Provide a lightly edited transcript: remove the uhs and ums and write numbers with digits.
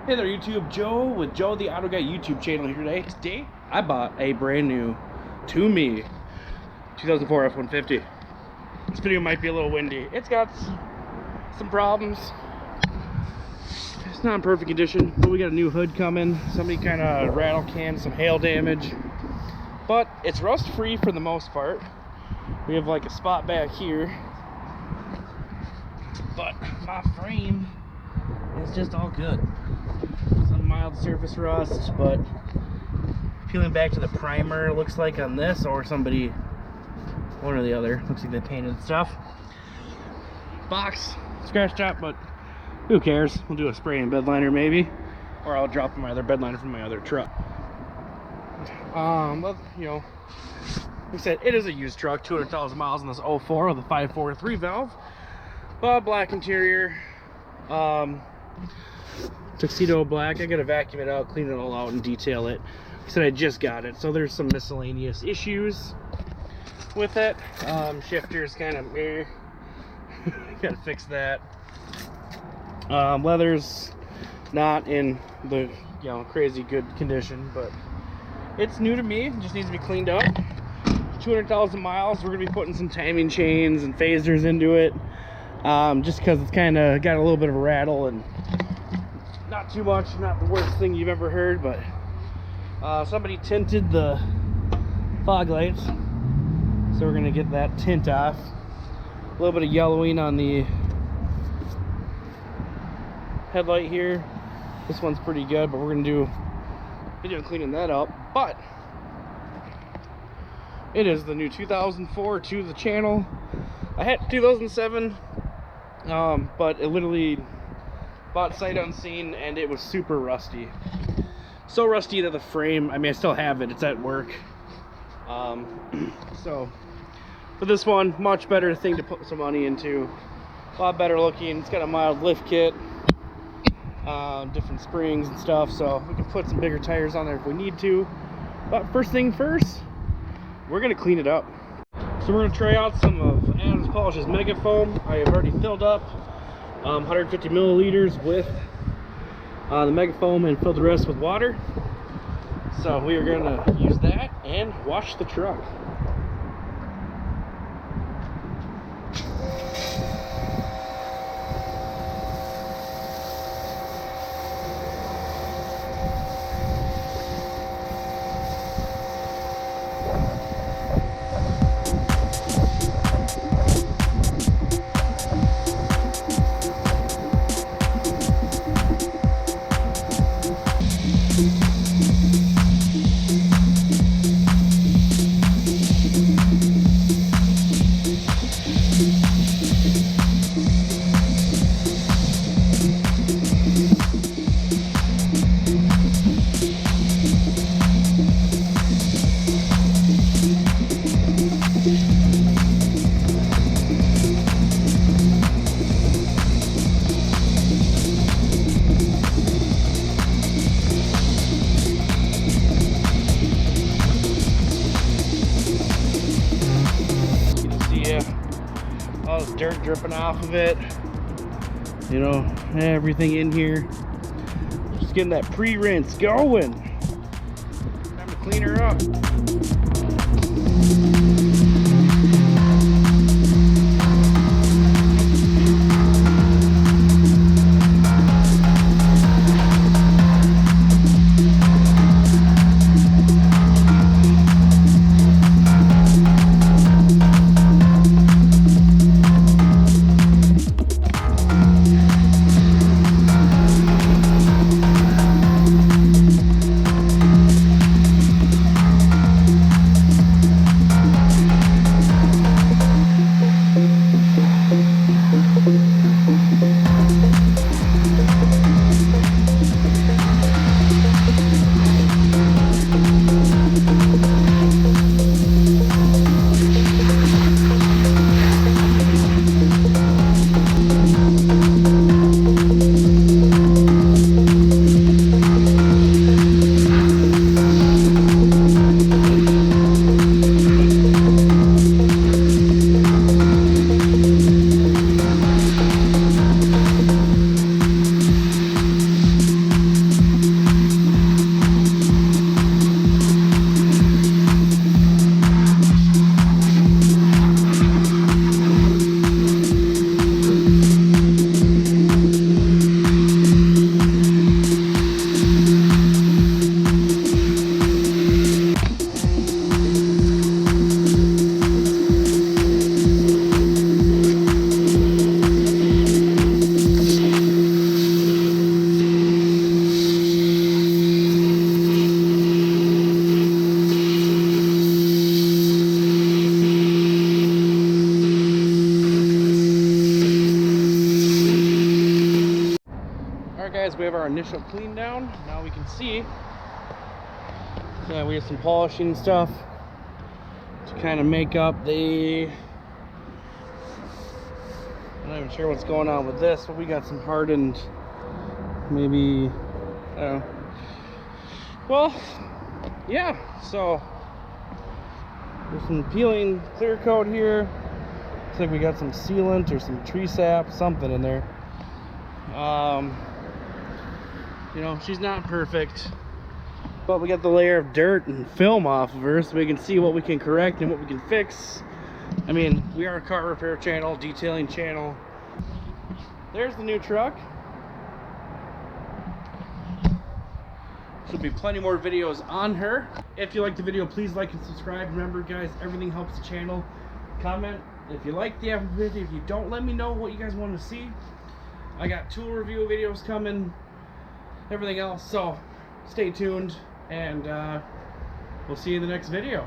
Hey there YouTube, Joe with Joe the Auto Guy YouTube channel here today. Today I bought a brand new, to me, 2004 F-150. This video might be a little windy. It's got some problems. It's not in perfect condition, but we got a new hood coming. Somebody kind of rattle canned some hail damage. But it's rust free for the most part. We have like a spot back here. But my frame is just all good. Some mild surface rust, but peeling back to the primer, looks like on this, or somebody, one or the other, looks like they painted stuff. Box scratched up, but who cares? We'll do a spray and bed liner maybe, or I'll drop my other bed liner from my other truck. But you know, like I said, it is a used truck, 200,000 miles in this 04 with a 5.43 valve, but black interior. Tuxedo black. I gotta vacuum it out, clean it all out, and detail it. I said I just got it, so there's some miscellaneous issues with it. Shifter's kind of meh. Gotta fix that. Leather's not in the crazy good condition, but it's new to me. It just needs to be cleaned up. 200,000 miles. We're gonna be putting some timing chains and phasers into it, just because it's kind of got a little bit of a rattle, and not too much, not the worst thing you've ever heard, but somebody tinted the fog lights, so we're gonna get that tint off. A little bit of yellowing on the headlight here. This one's pretty good, but we're gonna do a video cleaning that up. But it is the new 2004 to the channel. I had 2007, but it literally bought sight unseen, and it was super rusty. So rusty that the frame, I mean, I still have it, it's at work. So for this one, much better thing to put some money into. A lot better looking. It's got a mild lift kit, different springs and stuff, so we can put some bigger tires on there if we need to. But first thing first, we're gonna clean it up. So we're gonna try out some of Adams Polish's Mega Foam. I have already filled up 150 milliliters with the Mega Foam and filled the rest with water. So we are going to use that and wash the truck. All this dirt dripping off of it, you know, everything in here. Just getting that pre-rinse going. Time to clean her up. Alright guys, we have our initial clean down. Now we can see that we have some polishing stuff to kind of make up the... I'm not even sure what's going on with this, but we got some hardened, maybe, I don't know. Well, yeah, so there's some peeling clear coat here. Looks like we got some sealant or some tree sap, something in there. You know, she's not perfect, but we got the layer of dirt and film off of her so we can see what we can correct and what we can fix. I mean, we are a car repair channel, detailing channel. There's the new truck. There'll be plenty more videos on her. If you like the video, please like and subscribe. Remember guys, everything helps the channel. Comment if you like the F150. If you don't, let me know what you guys want to see. I got tool review videos coming, everything else, so stay tuned, and we'll see you in the next video.